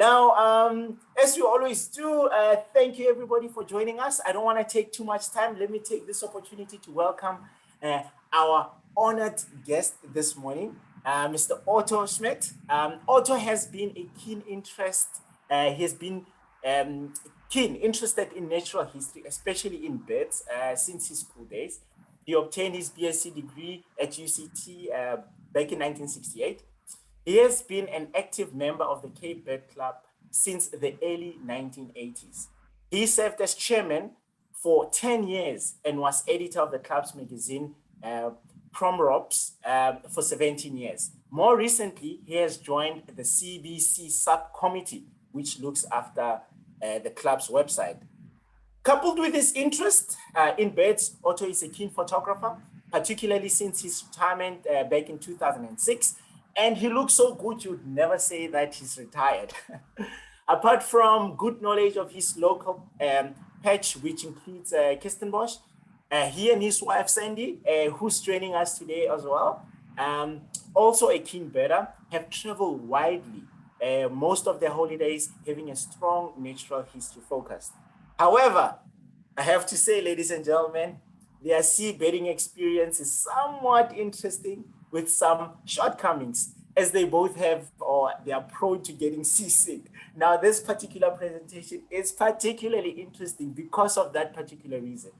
Now, as we always do, thank you everybody for joining us. I don't want to take too much time. Let me take this opportunity to welcome our honored guest this morning, Mr. Otto Schmidt. Otto has been a keen interest, interested in natural history, especially in birds, since his school days. He obtained his BSc degree at UCT back in 1968. He has been an active member of the Cape Bird Club since the early 1980s. He served as chairman for 10 years and was editor of the club's magazine, Promrops, for 17 years. More recently, he has joined the CBC subcommittee, which looks after the club's website. Coupled with his interest in birds, Otto is a keen photographer, particularly since his retirement back in 2006. And he looks so good, you'd never say that he's retired. Apart from good knowledge of his local patch, which includes Kirstenbosch, he and his wife, Sandy, who's joining us today as well, also a keen birder, have traveled widely, most of their holidays having a strong natural history focus. However, I have to say, ladies and gentlemen, their seabirding experience is somewhat interesting with some shortcomings, as they both have, or they are prone to getting seasick. Now, this particular presentation is particularly interesting because of that particular reason.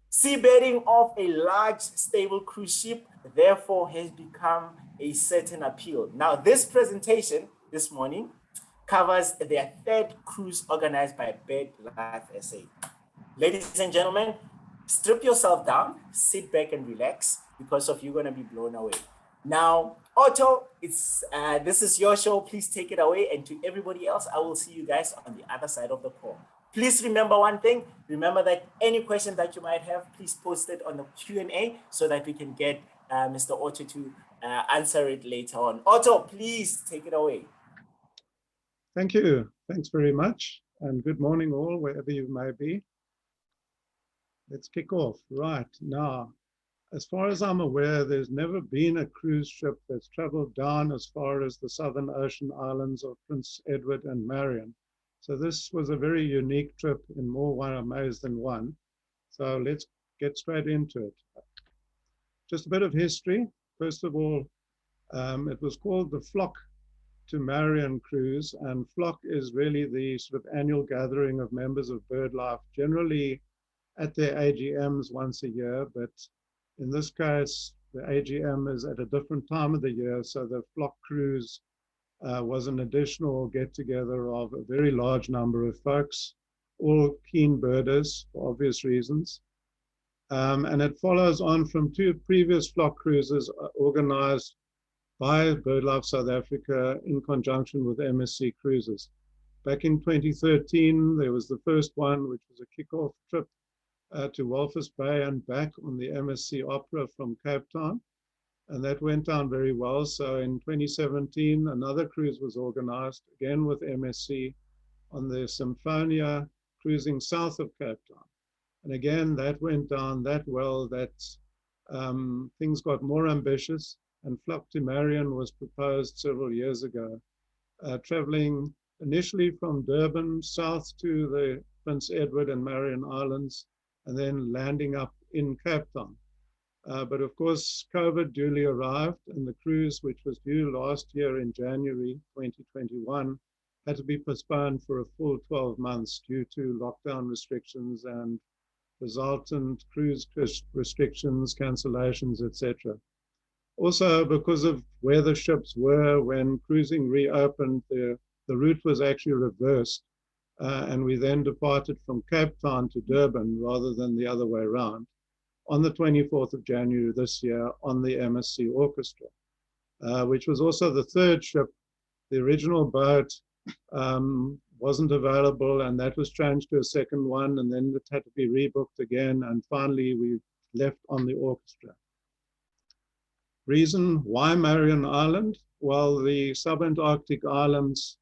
Seabirding off a large, stable cruise ship, therefore, has become a certain appeal. Now, this presentation this morning covers their third cruise organized by BirdLife SA. Ladies and gentlemen, strip yourself down, sit back and relax, because you're going to be blown away. Now, Otto, this is your show. Please take it away. And to everybody else, I will see you guys on the other side of the call. Please remember one thing. Remember that any question that you might have, please post it on the Q&A so that we can get Mr. Otto to answer it later on. Otto, please take it away. Thank you. Thanks very much. And good morning all, wherever you may be. Let's kick off. Right now, as far as I'm aware, there's never been a cruise ship that's traveled down as far as the Southern Ocean islands of Prince Edward and Marion. So this was a very unique trip in more ways than one. So let's get straight into it. Just a bit of history. First of all, it was called the Flock to Marion cruise, and Flock is really the sort of annual gathering of members of BirdLife, generally at their AGMs once a year, but in this case, the AGM is at a different time of the year, so the Flock cruise was an additional get-together of a very large number of folks, all keen birders for obvious reasons. And it follows on from two previous Flock cruises organized by BirdLife South Africa in conjunction with MSC Cruises. Back in 2013, there was the first one, which was a kickoff trip to Walvis Bay and back on the MSC Opera from Cape Town. And that went down very well. So in 2017, another cruise was organized, again with MSC, on the Symphonia, cruising south of Cape Town. And again, that went down that well that things got more ambitious, and Flock to Marion was proposed several years ago, traveling initially from Durban south to the Prince Edward and Marion Islands, and then landing up in Cape Town. But of course, COVID duly arrived, and the cruise, which was due last year in January 2021, had to be postponed for a full 12 months due to lockdown restrictions and resultant cruise restrictions, cancellations, etc. Also, because of where the ships were when cruising reopened, the route was actually reversed. And we then departed from Cape Town to Durban rather than the other way around on the 24th of January this year on the MSC Orchestra, which was also the third ship. The original boat wasn't available, and that was changed to a second one, and then it had to be rebooked again, and finally we left on the Orchestra. Reason why Marion Island? Well, the subantarctic islands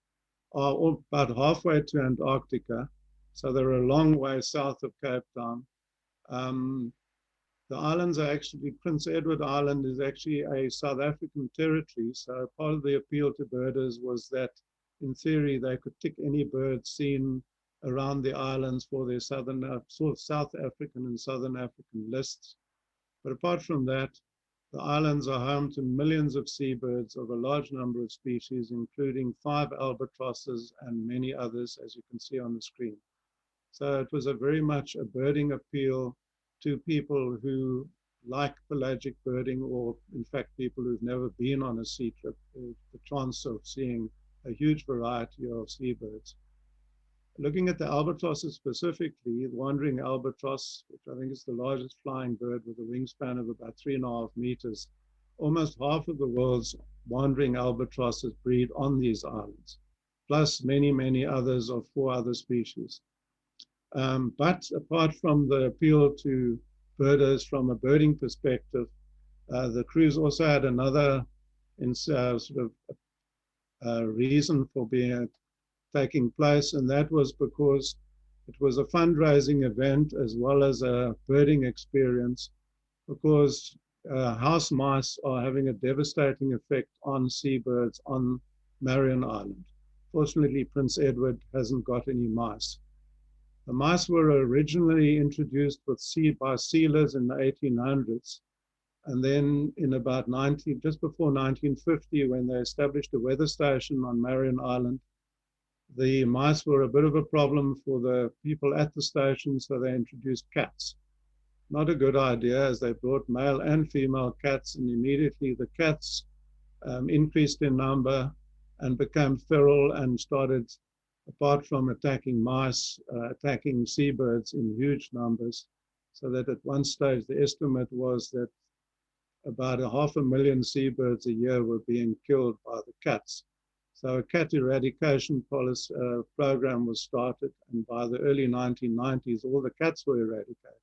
are about halfway to Antarctica, so they're a long way south of Cape Town. The islands are actually, Prince Edward Island is actually a South African territory, so part of the appeal to birders was that in theory, they could tick any bird seen around the islands for their South African and Southern African lists. But apart from that, the islands are home to millions of seabirds of a large number of species, including 5 albatrosses and many others, as you can see on the screen. So it was a very much a birding appeal to people who like pelagic birding, or in fact, people who've never been on a sea trip, the chance of seeing a huge variety of seabirds. Looking at the albatrosses specifically, the wandering albatross, which I think is the largest flying bird with a wingspan of about 3.5 meters, almost half of the world's wandering albatrosses breed on these islands, plus many, many others of 4 other species. But apart from the appeal to birders from a birding perspective, the cruise also had another reason for taking place, and that was because it was a fundraising event as well as a birding experience, because house mice are having a devastating effect on seabirds on Marion Island. Fortunately, Prince Edward hasn't got any mice. The mice were originally introduced by sealers in the 1800s, and then in about just before 1950, when they established a weather station on Marion Island, the mice were a bit of a problem for the people at the station, so they introduced cats. Not a good idea, as they brought male and female cats, and immediately the cats increased in number and became feral and started, apart from attacking mice, attacking seabirds in huge numbers, so that at one stage the estimate was that about 500,000 seabirds a year were being killed by the cats. So a cat eradication program was started, and by the early 1990s, all the cats were eradicated.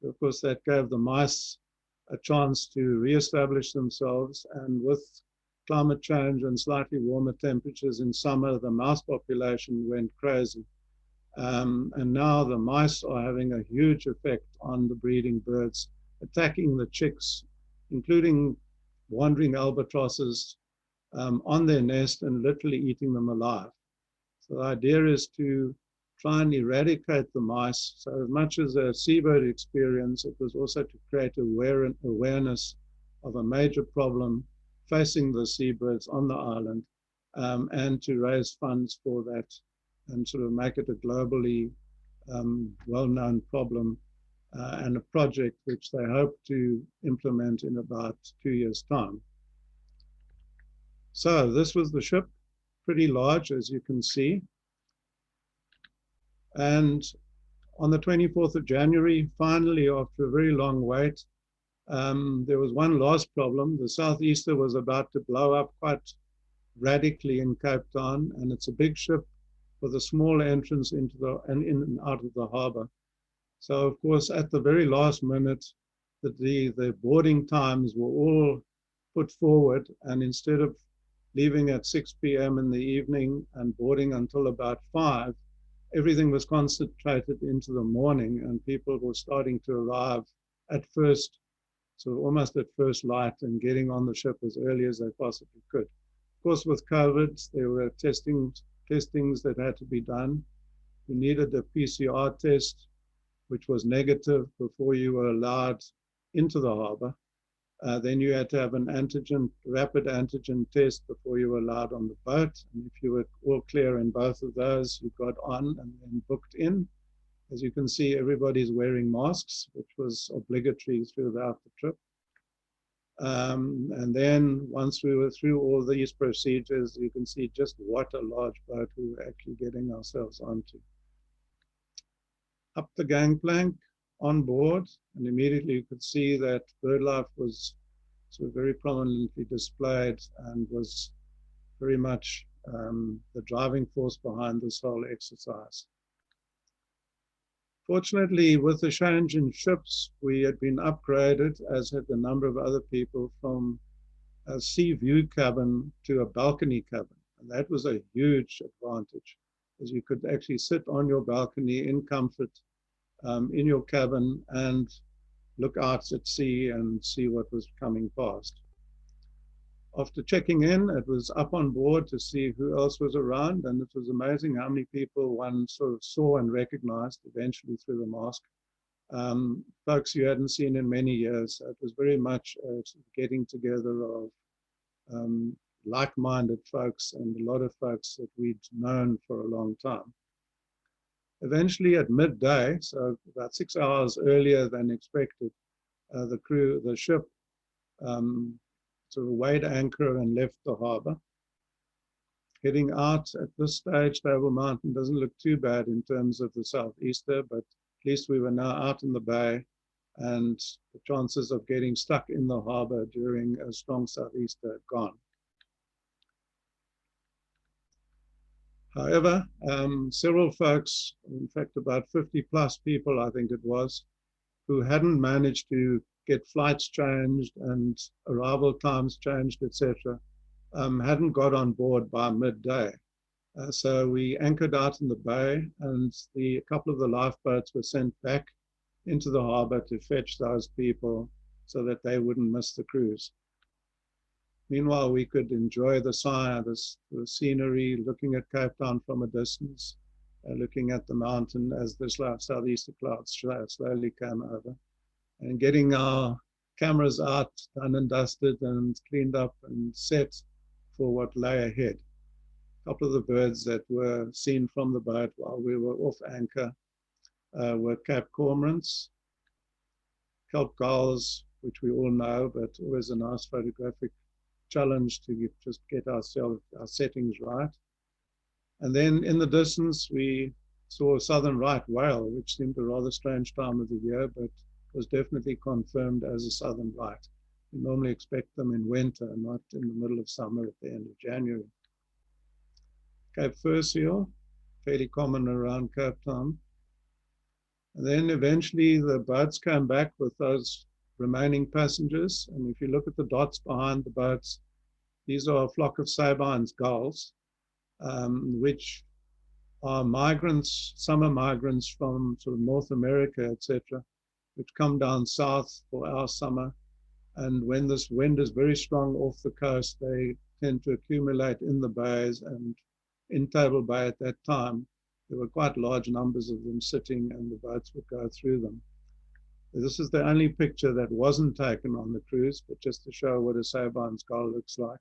Of course, that gave the mice a chance to reestablish themselves, and with climate change and slightly warmer temperatures in summer, the mouse population went crazy. And now the mice are having a huge effect on the breeding birds, attacking the chicks, including wandering albatrosses, on their nest and literally eating them alive. So the idea is to try and eradicate the mice. So as much as a seabird experience, it was also to create awareness of a major problem facing the seabirds on the island, and to raise funds for that and sort of make it a globally well-known problem, and a project which they hope to implement in about 2 years' time. So this was the ship, pretty large, as you can see. And on the 24th of January, finally, after a very long wait, there was one last problem. The southeaster was about to blow up quite radically in Cape Town, and it's a big ship with a small entrance into in and out of the harbor. So, of course, at the very last minute, the boarding times were all put forward, and instead of leaving at 6 p.m. in the evening and boarding until about 5, everything was concentrated into the morning, and people were starting to arrive at first, so almost at first light, and getting on the ship as early as they possibly could. Of course, with COVID, there were testings that had to be done. You needed a PCR test, which was negative before you were allowed into the harbor. Then you had to have an rapid antigen test before you were allowed on the boat. And if you were all clear in both of those, you got on and then booked in. As you can see, everybody's wearing masks, which was obligatory throughout the trip. And then once we were through all these procedures, you can see just what a large boat we were actually getting ourselves onto. Up the gangplank, on board, and immediately you could see that BirdLife was sort of very prominently displayed and was very much the driving force behind this whole exercise. Fortunately, with the change in ships, we had been upgraded, as had a number of other people, from a sea view cabin to a balcony cabin. And that was a huge advantage, as you could actually sit on your balcony in comfort, in your cabin, and look out at sea and see what was coming past. After checking in, it was up on board to see who else was around, and it was amazing how many people one sort of saw and recognized eventually through the mask. Folks you hadn't seen in many years. It was very much a getting together of like-minded folks and a lot of folks that we'd known for a long time. Eventually at midday, so about 6 hours earlier than expected, the ship sort of weighed anchor and left the harbor. Heading out at this stage, Table Mountain doesn't look too bad in terms of the southeaster, but at least we were now out in the bay, and the chances of getting stuck in the harbor during a strong southeaster had gone. However, several folks, in fact about 50 plus people I think it was, who hadn't managed to get flights changed and arrival times changed, etc., hadn't got on board by midday. So we anchored out in the bay, and a couple of the lifeboats were sent back into the harbor to fetch those people so that they wouldn't miss the cruise. Meanwhile, we could enjoy the scenery, looking at Cape Town from a distance, looking at the mountain as the southeaster clouds slowly came over, and getting our cameras out, done and dusted and cleaned up and set for what lay ahead. A couple of the birds that were seen from the boat while we were off anchor were Cape cormorants, kelp gulls, which we all know, but always a nice photographic challenge to just get our settings right. And then in the distance, we saw a southern right whale, which seemed a rather strange time of the year, but was definitely confirmed as a southern right. We normally expect them in winter, not in the middle of summer at the end of January. Cape fur seal, fairly common around Cape Town. And then eventually the boats came back with those remaining passengers. And if you look at the dots behind the boats, these are a flock of Sabines gulls, which are migrants, summer migrants from sort of North America, etc., which come down south for our summer. And when this wind is very strong off the coast, they tend to accumulate in the bays. And in Table Bay at that time, there were quite large numbers of them sitting, and the boats would go through them. This is the only picture that wasn't taken on the cruise, but just to show what a Sabine's gull looks like.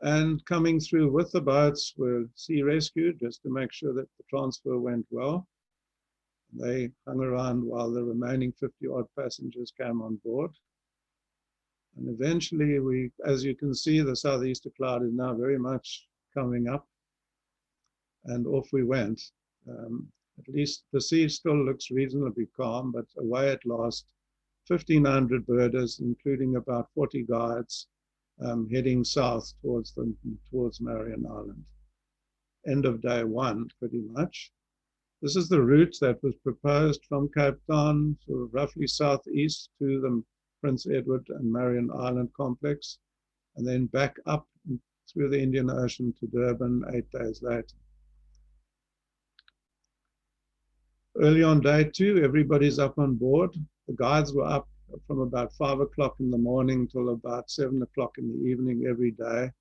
And coming through with the boats were sea rescue, just to make sure that the transfer went well. They hung around while the remaining 50-odd passengers came on board. And eventually, as you can see, the southeaster cloud is now very much coming up, and off we went. At least the sea still looks reasonably calm, but away at last, 1,500 birders, including about 40 guides, heading south towards Marion Island. End of day one, pretty much. This is the route that was proposed from Cape Town, sort of roughly southeast to the Prince Edward and Marion Island complex, and then back up through the Indian Ocean to Durban 8 days later. Early on day two, everybody's up on board. The guides were up from about 5 o'clock in the morning till about 7 o'clock in the evening every day,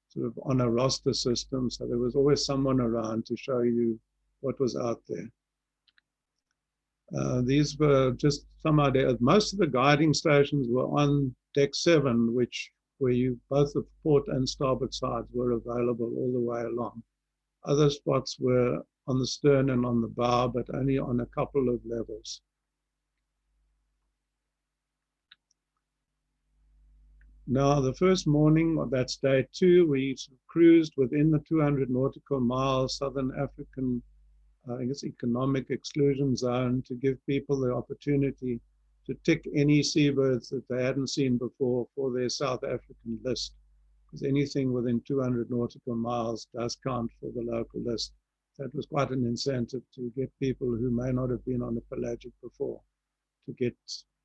sort of on a roster system. So there was always someone around to show you what was out there. These were just some ideas. Most of the guiding stations were on deck 7, where both the port and starboard sides were available all the way along. Other spots were on the stern and on the bow, but only on a couple of levels. Now, the first morning, that's day 2, we cruised within the 200 nautical miles Southern African, I think it's economic exclusion zone, to give people the opportunity to tick any seabirds that they hadn't seen before for their South African list. Because anything within 200 nautical miles does count for the local list. That was quite an incentive to get people who may not have been on the pelagic before to get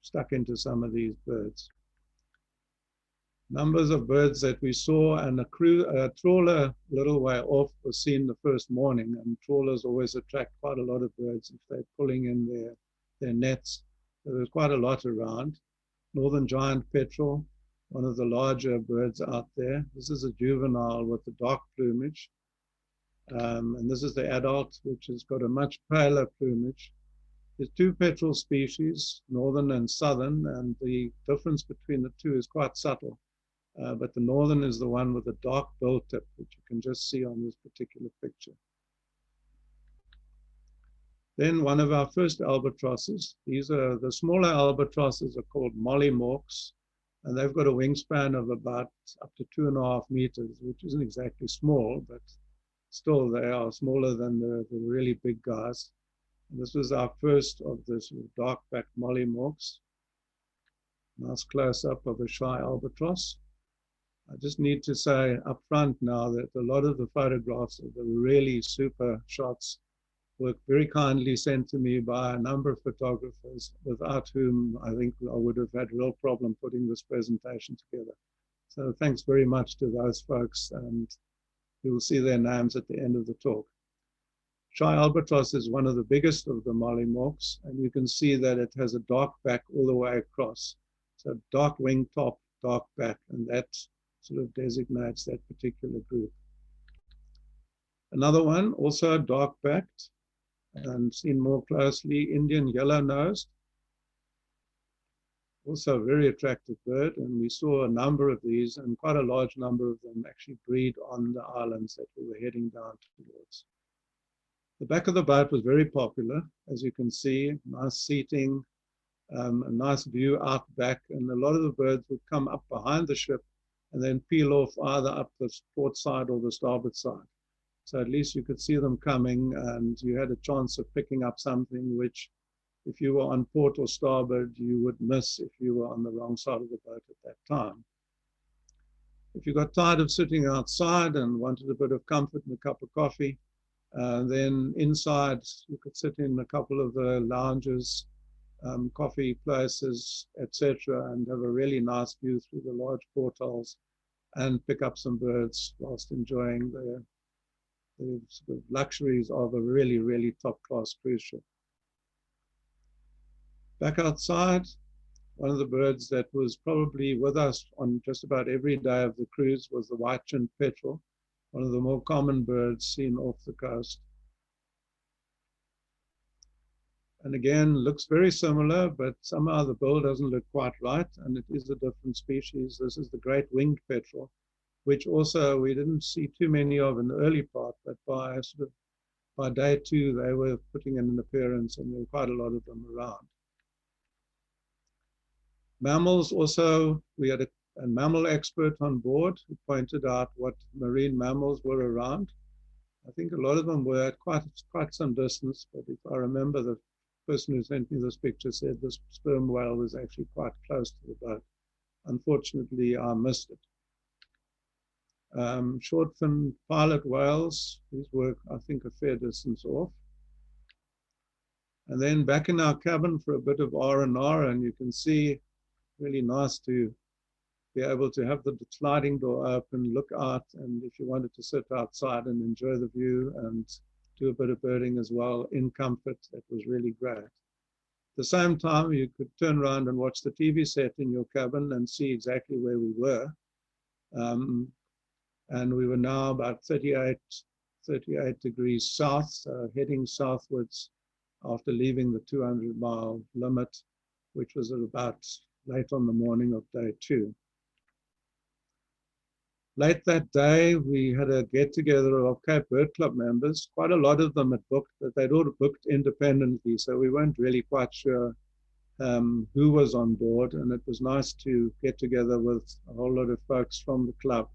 stuck into some of these birds. Numbers of birds that we saw, and a trawler a little way off was seen the first morning, and trawlers always attract quite a lot of birds if they're pulling in their nets. So there's quite a lot around. northern giant petrel, one of the larger birds out there. This is a juvenile with the dark plumage. And this is the adult, which has got a much paler plumage. There's two petrel species, northern and southern, and the difference between the two is quite subtle. But the northern is the one with the dark bill tip, which you can just see on this particular picture. Then one of our first albatrosses. These are the smaller albatrosses are called mollymawks, and they've got a wingspan of about up to 2.5 meters, which isn't exactly small, but still they are smaller than the really big guys. And this was our first of the sort of dark-backed mollymawks. Nice close-up of a shy albatross. I just need to say up front now that a lot of the photographs of the really super shots were very kindly sent to me by a number of photographers, without whom I think I would have had a real problem putting this presentation together. So thanks very much to those folks, and you will see their names at the end of the talk. Shy albatross is one of the biggest of the mollymawks, and you can see that it has a dark back all the way across. So dark wing top, dark back, and that sort of designates that particular group. Another one, also dark-backed, and seen more closely, Indian yellow-nosed. Also a very attractive bird, and we saw a number of these, and quite a large number of them actually breed on the islands that we were heading down towards. The back of the boat was very popular, as you can see, nice seating, a nice view out back, and a lot of the birds would come up behind the ship and then peel off either up the port side or the starboard side. So at least you could see them coming, and you had a chance of picking up something which, if you were on port or starboard, you would miss if you were on the wrong side of the boat at that time. If you got tired of sitting outside and wanted a bit of comfort and a cup of coffee, then inside you could sit in a couple of the lounges, coffee places, etc., and have a really nice view through the large portholes and pick up some birds whilst enjoying the sort of luxuries of a really, really top-class cruise ship. Back outside, one of the birds that was probably with us on just about every day of the cruise was the white-chinned petrel, one of the more common birds seen off the coast. And again, looks very similar, but somehow the bill doesn't look quite right, and it is a different species. This is the great winged petrel, which also we didn't see too many of in the early part, but by day 2, they were putting in an appearance, and there were quite a lot of them around. Mammals also, we had a mammal expert on board who pointed out what marine mammals were around. I think a lot of them were at quite some distance, but if I remember, the person who sent me this picture said this sperm whale was actually quite close to the boat. Unfortunately, I missed it. Short-fin pilot whales, these were, I think, a fair distance off. And then back in our cabin for a bit of R&R, and you can see, really nice to be able to have the sliding door open, look out, and if you wanted to sit outside and enjoy the view and do a bit of birding as well in comfort, that was really great. At the same time, you could turn around and watch the TV set in your cabin and see exactly where we were. And we were now about 38 degrees south, so heading southwards after leaving the 200-mile limit, which was at about late on the morning of day 2. Late that day, we had a get-together of Cape Bird Club members. Quite a lot of them had booked, but they'd all booked independently, so we weren't really quite sure who was on board, and it was nice to get together with a whole lot of folks from the club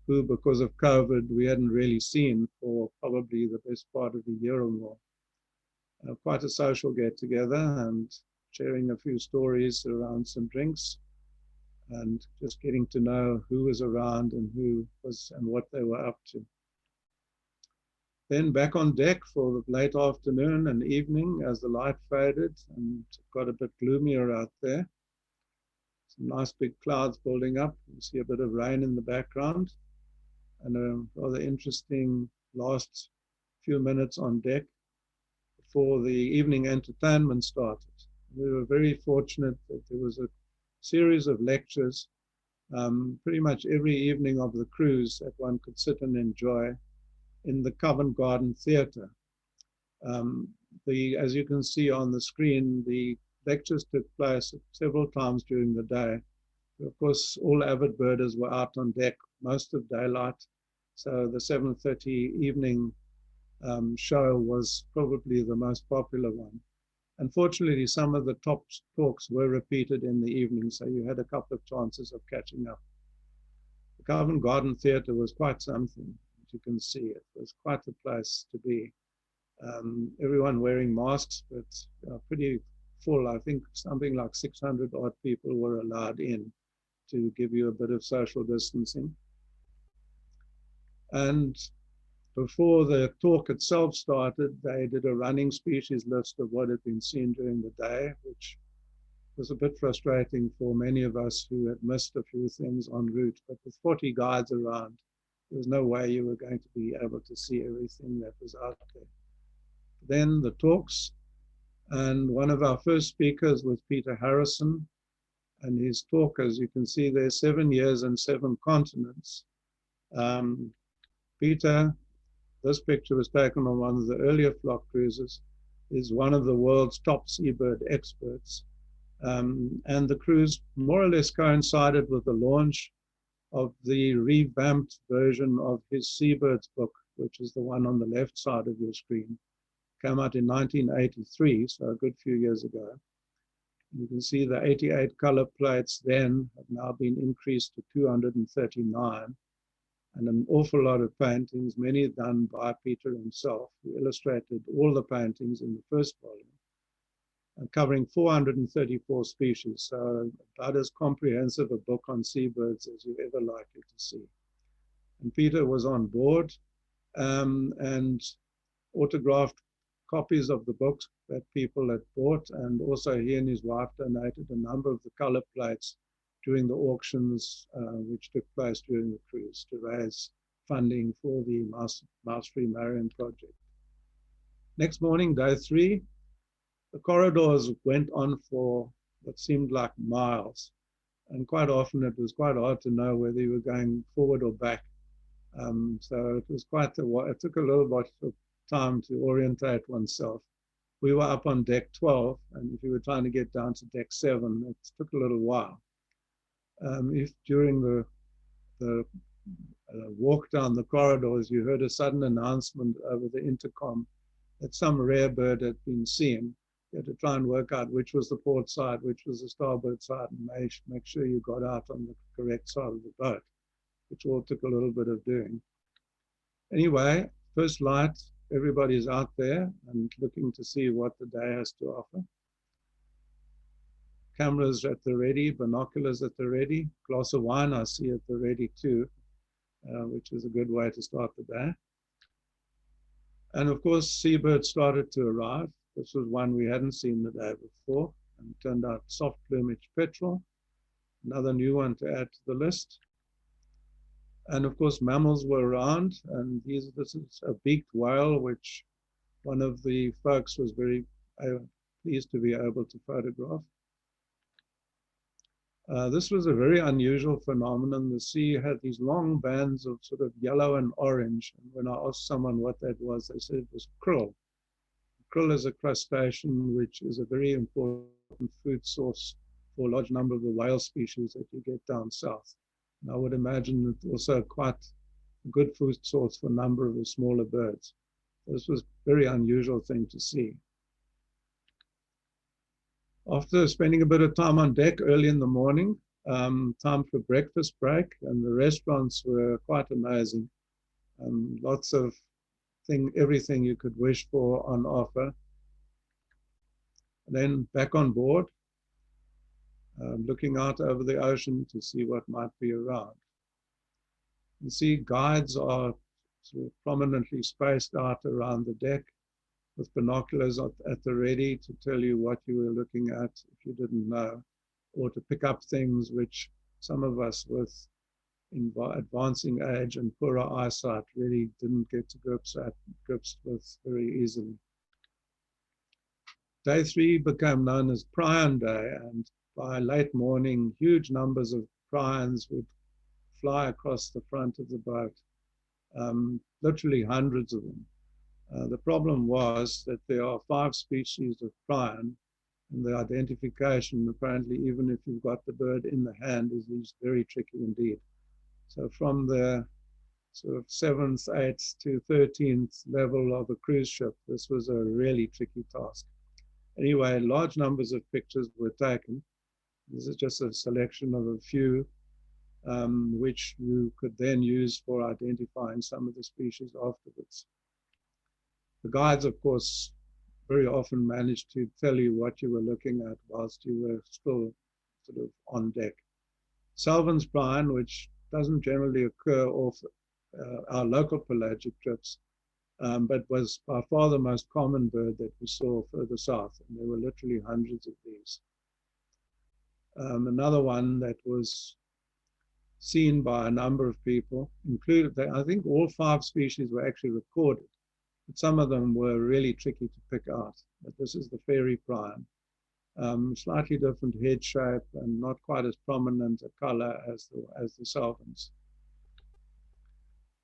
who, because of COVID, we hadn't really seen for probably the best part of a year or more. Quite a social get-together and sharing a few stories around some drinks and just getting to know who was around and who was and what they were up to. Then back on deck for the late afternoon and evening as the light faded and got a bit gloomier out there. Some nice big clouds building up. You see a bit of rain in the background and a rather interesting last few minutes on deck before the evening entertainment started. We were very fortunate that there was a series of lectures pretty much every evening of the cruise that one could sit and enjoy in the Covent Garden Theatre. As you can see on the screen, the lectures took place several times during the day. Of course, all avid birders were out on deck most of daylight, so the 7:30 evening show was probably the most popular one. Unfortunately, some of the top talks were repeated in the evening, so you had a couple of chances of catching up. The Covent Garden Theatre was quite something, as you can see. It was quite a place to be. Everyone wearing masks, but pretty full. I think something like 600 odd people were allowed in to give you a bit of social distancing. And before the talk itself started, they did a running species list of what had been seen during the day, which was a bit frustrating for many of us who had missed a few things en route. But with 40 guides around, there was no way you were going to be able to see everything that was out there. Then the talks, and one of our first speakers was Peter Harrison, and his talk, as you can see there, 7 years and 7 continents. Peter, this picture was taken on one of the earlier flock cruises, is one of the world's top seabird experts. And the cruise more or less coincided with the launch of the revamped version of his Seabirds book, which is the one on the left side of your screen. Came out in 1983, so a good few years ago. You can see the 88 color plates then have now been increased to 239, and an awful lot of paintings, many done by Peter himself, who illustrated all the paintings in the first volume, covering 434 species, so about as comprehensive a book on seabirds as you're ever likely to see. And Peter was on board and autographed copies of the books that people had bought, and also he and his wife donated a number of the color plates during the auctions which took place during the cruise to raise funding for the Mouse-Free Marion project. Next morning, day 3, the corridors went on for what seemed like miles, and quite often it was quite hard to know whether you were going forward or back. So it was quite it took a little bit of time to orientate oneself. We were up on deck 12, and if you were trying to get down to deck 7, it took a little while. If during the walk down the corridors, you heard a sudden announcement over the intercom that some rare bird had been seen, you had to try and work out which was the port side, which was the starboard side, and make sure you got out on the correct side of the boat, which all took a little bit of doing. Anyway, first light, everybody's out there and looking to see what the day has to offer. Cameras at the ready, binoculars at the ready, glass of wine I see at the ready too, which is a good way to start the day. And of course, seabirds started to arrive. This was one we hadn't seen the day before, and it turned out soft plumage petrel, another new one to add to the list. And of course, mammals were around, and this is a beaked whale, which one of the folks was very pleased to be able to photograph. This was a very unusual phenomenon. The sea had these long bands of sort of yellow and orange. And when I asked someone what that was, they said it was krill. Krill is a crustacean, which is a very important food source for a large number of the whale species that you get down south. And I would imagine it's also quite a good food source for a number of the smaller birds. This was a very unusual thing to see. After spending a bit of time on deck early in the morning, time for breakfast break, and the restaurants were quite amazing. Lots of everything you could wish for on offer. And then back on board, looking out over the ocean to see what might be around. You see guides are sort of prominently spaced out around the deck, with binoculars at the ready to tell you what you were looking at if you didn't know, or to pick up things which some of us with advancing age and poorer eyesight really didn't get to grips with very easily. Day 3 became known as Prion Day, and by late morning, huge numbers of prions would fly across the front of the boat, literally hundreds of them. The problem was that there are 5 species of prion, and the identification, apparently, even if you've got the bird in the hand, is very tricky indeed. So from the sort of 7th, 8th to 13th level of a cruise ship, this was a really tricky task. Anyway, large numbers of pictures were taken. This is just a selection of a few, which you could then use for identifying some of the species afterwards. The guides, of course, very often managed to tell you what you were looking at whilst you were still sort of on deck. Salvin's prion, which doesn't generally occur off our local pelagic trips, but was by far the most common bird that we saw further south, and there were literally hundreds of these. Another one that was seen by a number of people, included, I think all 5 species were actually recorded, but some of them were really tricky to pick out. But this is the fairy prion. Slightly different head shape and not quite as prominent a color as the Salvins.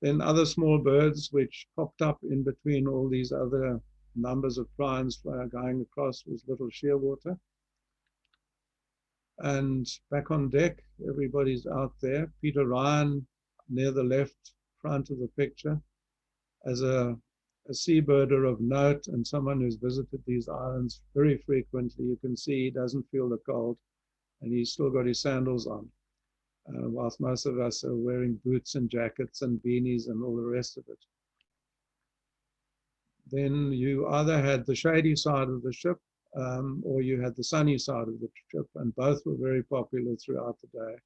Then other small birds which popped up in between all these other numbers of prions going across was little shearwater. And back on deck, everybody's out there. Peter Ryan near the left front of the picture as a seabirder of note and someone who's visited these islands very frequently. You can see he doesn't feel the cold and he's still got his sandals on, whilst most of us are wearing boots and jackets and beanies and all the rest of it. Then you either had the shady side of the ship or you had the sunny side of the ship, and both were very popular throughout the day,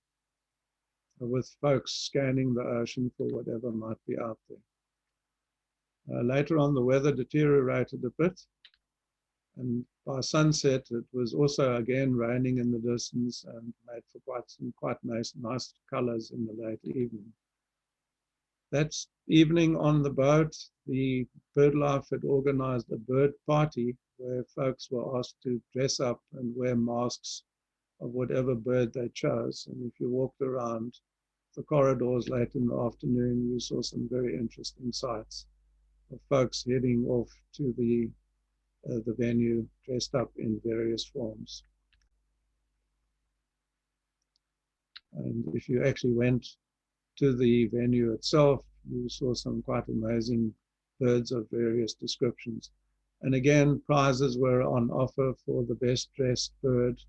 with folks scanning the ocean for whatever might be out there. Later on, the weather deteriorated a bit, and by sunset, it was also again raining in the distance and made for quite nice colors in the late evening. That evening on the boat, the BirdLife had organized a bird party where folks were asked to dress up and wear masks of whatever bird they chose. And if you walked around the corridors late in the afternoon, you saw some very interesting sights of folks heading off to the venue dressed up in various forms. And if you actually went to the venue itself, you saw some quite amazing birds of various descriptions. And again, prizes were on offer for the best dressed bird.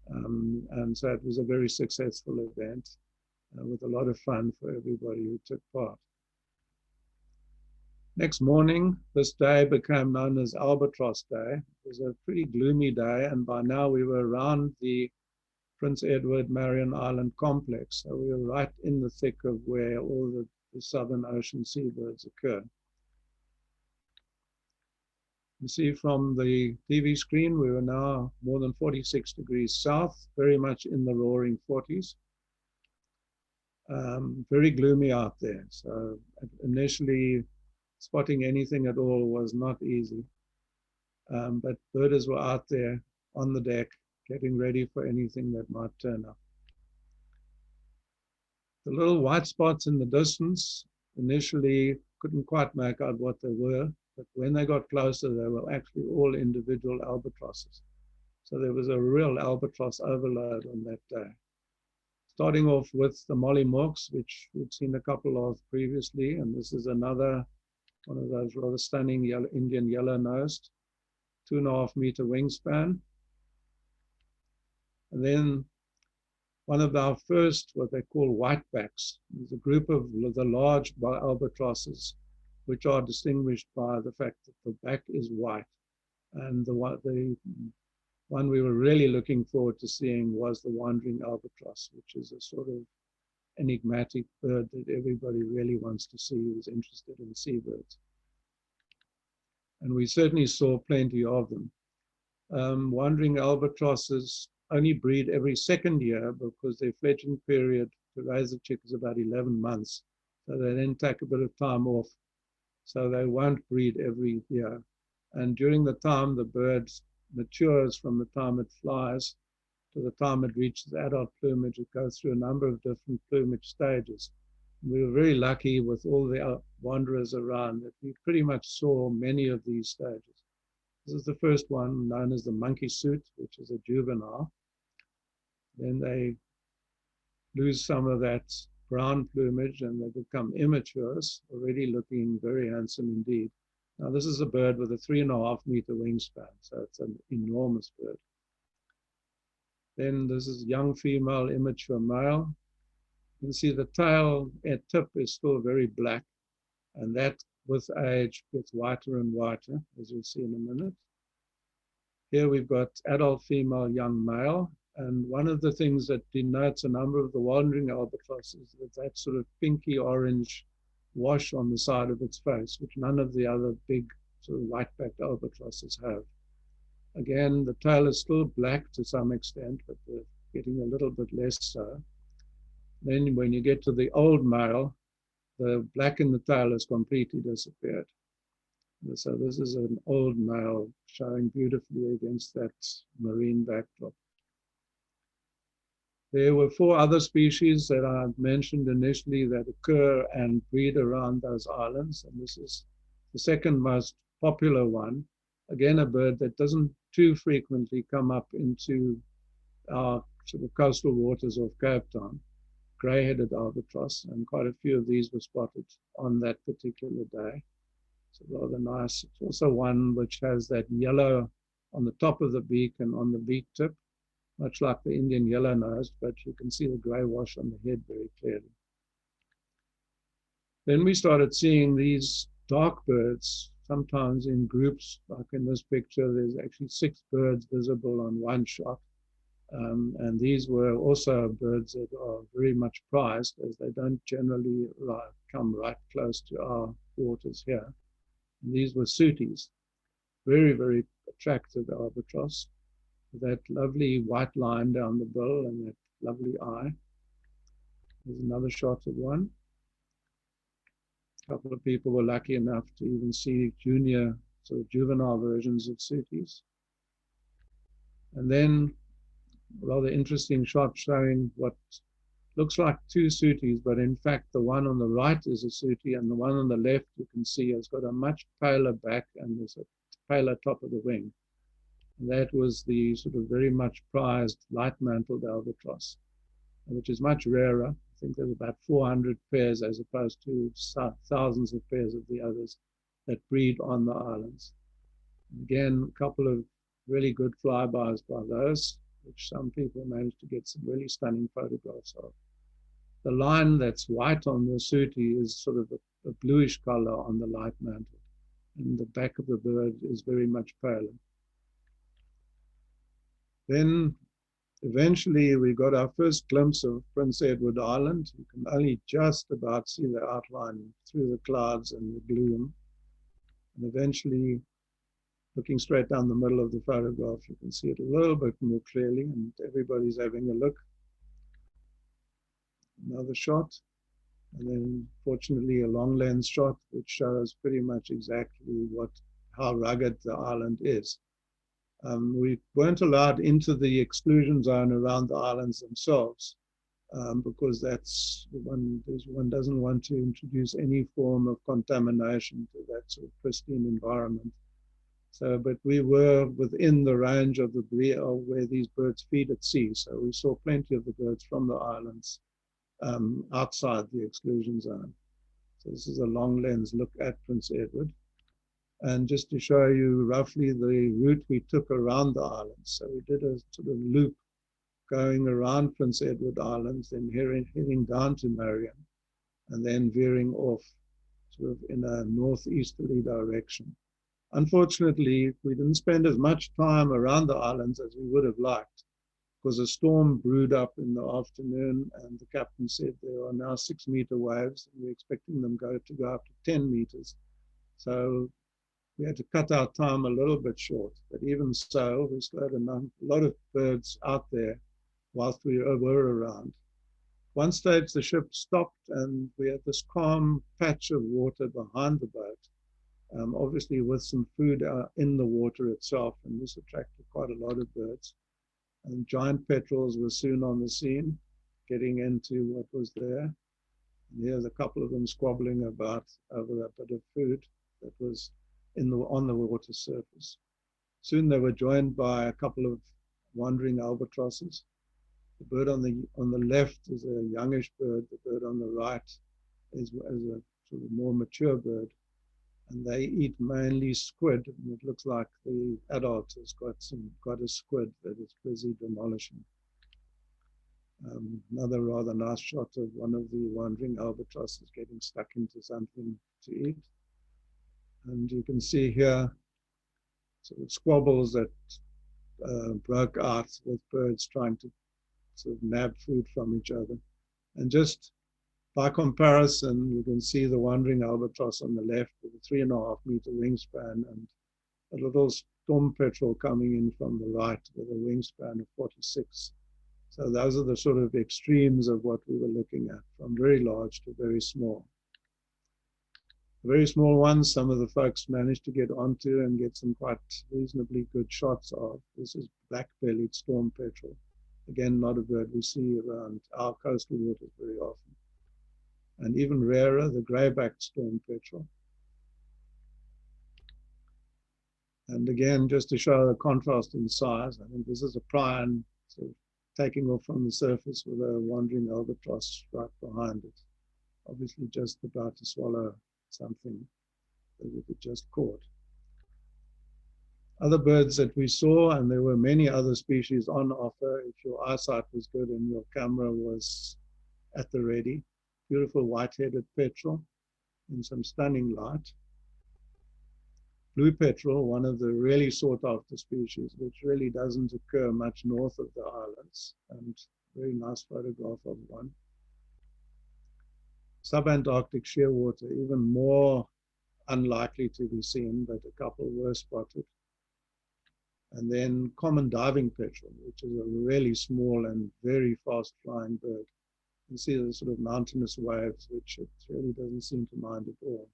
And so it was a very successful event with a lot of fun for everybody who took part. Next morning, this day became known as Albatross Day. It was a pretty gloomy day, and by now we were around the Prince Edward Marion Island complex. So we were right in the thick of where all the Southern Ocean seabirds occur. You see from the TV screen, we were now more than 46 degrees south, very much in the roaring 40s. Very gloomy out there. So initially, spotting anything at all was not easy. But birders were out there on the deck, getting ready for anything that might turn up. The little white spots in the distance initially couldn't quite make out what they were, but when they got closer, they were actually all individual albatrosses. So there was a real albatross overload on that day. Starting off with the mollymawks, which we'd seen a couple of previously, and this is another one of those rather stunning Indian yellow-nosed, 2.5 meter wingspan. And then one of our first, what they call whitebacks, is a group of the large albatrosses, which are distinguished by the fact that the back is white. And the one we were really looking forward to seeing was the wandering albatross, which is a sort of enigmatic bird that everybody really wants to see who's interested in seabirds. And we certainly saw plenty of them. Wandering albatrosses only breed every second year because their fledgling period to raise a chick is about 11 months. So they then take a bit of time off. So they won't breed every year. And during the time the bird matures from the time it flies after the time it reaches adult plumage, it goes through a number of different plumage stages. We were very lucky with all the wanderers around that we pretty much saw many of these stages. This is the first one, known as the monkey suit, which is a juvenile. Then they lose some of that brown plumage and they become immatures, already looking very handsome indeed. Now, this is a bird with a 3.5-meter wingspan, so it's an enormous bird. Then this is young female, immature male. You can see the tail at tip is still very black, and that with age gets whiter and whiter, as you'll see in a minute. Here we've got adult female, young male, and one of the things that denotes a number of the wandering albatrosses is that sort of pinky orange wash on the side of its face, which none of the other big sort of white-backed albatrosses have. Again, the tail is still black to some extent, but they're getting a little bit less so. Then when you get to the old male, the black in the tail has completely disappeared. So this is an old male showing beautifully against that marine backdrop. There were 4 other species that I mentioned initially that occur and breed around those islands, and this is the second most popular one. Again, a bird that doesn't too frequently come up into our sort of coastal waters of Cape Town, grey-headed albatross, and quite a few of these were spotted on that particular day. So rather nice. It's also one which has that yellow on the top of the beak and on the beak tip, much like the Indian yellow-nosed, but you can see the grey wash on the head very clearly. Then we started seeing these dark birds, sometimes in groups, like in this picture, there's actually 6 birds visible on one shot. And these were also birds that are very much prized, as they don't generally come right close to our waters here. And these were sooties, very, very attractive albatross, with that lovely white line down the bill and that lovely eye. There's another shot of one. A couple of people were lucky enough to even see junior, sort of juvenile versions of sooties. And then a rather interesting shot showing what looks like 2 sooties, but in fact the one on the right is a sooty, and the one on the left you can see has got a much paler back and there's a paler top of the wing. And that was the sort of very much prized light-mantled albatross, which is much rarer. I think there's about 400 pairs as opposed to thousands of pairs of the others that breed on the islands. Again, a couple of really good flybys by those, which some people managed to get some really stunning photographs of. The line that's white on the sooty is sort of a bluish color on the light mantle, and the back of the bird is very much paler. Then eventually we got our first glimpse of Prince Edward Island. You can only just about see the outline through the clouds and the gloom. And eventually, looking straight down the middle of the photograph, you can see it a little bit more clearly, and everybody's having a look. Another shot, and then fortunately a long lens shot, which shows pretty much exactly how rugged the island is. We weren't allowed into the exclusion zone around the islands themselves, because that's one doesn't want to introduce any form of contamination to that sort of pristine environment. So, but we were within the range of where these birds feed at sea. So we saw plenty of the birds from the islands outside the exclusion zone. So this is a long lens look at Prince Edward. And just to show you roughly the route we took around the islands. So we did a sort of loop going around Prince Edward Islands, then heading down to Marion, and then veering off sort of in a northeasterly direction. Unfortunately, we didn't spend as much time around the islands as we would have liked, because a storm brewed up in the afternoon, and the captain said there are now 6-meter waves, and we're expecting them to go up to 10 meters. So we had to cut our time a little bit short, but even so, we still had a lot of birds out there whilst we were around. One stage, the ship stopped, and we had this calm patch of water behind the boat, obviously with some food in the water itself, and this attracted quite a lot of birds. And giant petrels were soon on the scene, getting into what was there. And here's a couple of them squabbling about over a bit of food that was on the water surface. Soon they were joined by a couple of wandering albatrosses. The bird on the left is a youngish bird. The bird on the right is a sort of more mature bird. And they eat mainly squid. And it looks like the adult has got a squid that it's busy demolishing. Another rather nice shot of one of the wandering albatrosses getting stuck into something to eat. And you can see here sort of squabbles that broke out with birds trying to sort of nab food from each other. And just by comparison, you can see the wandering albatross on the left with a 3.5-meter wingspan and a little storm petrel coming in from the right with a wingspan of 46. So those are the sort of extremes of what we were looking at, from very large to very small. The very small ones, some of the folks managed to get onto and get some quite reasonably good shots of. This is black-bellied storm petrel. Again, not a bird we see around our coastal waters very often. And even rarer, the grey-backed storm petrel. And again, just to show the contrast in size, I think this is a Prion sort of taking off from the surface with a wandering albatross right behind it. Obviously just about to swallow something that it had just caught. Other birds that we saw, and there were many other species on offer if your eyesight was good and your camera was at the ready. Beautiful white-headed petrel in some stunning light. Blue petrel, one of the really sought-after species, which really doesn't occur much north of the islands, and very nice photograph of one. Subantarctic shearwater, even more unlikely to be seen, but a couple were spotted. And then common diving petrel, which is a really small and very fast-flying bird. You see the sort of mountainous waves, which it really doesn't seem to mind at all.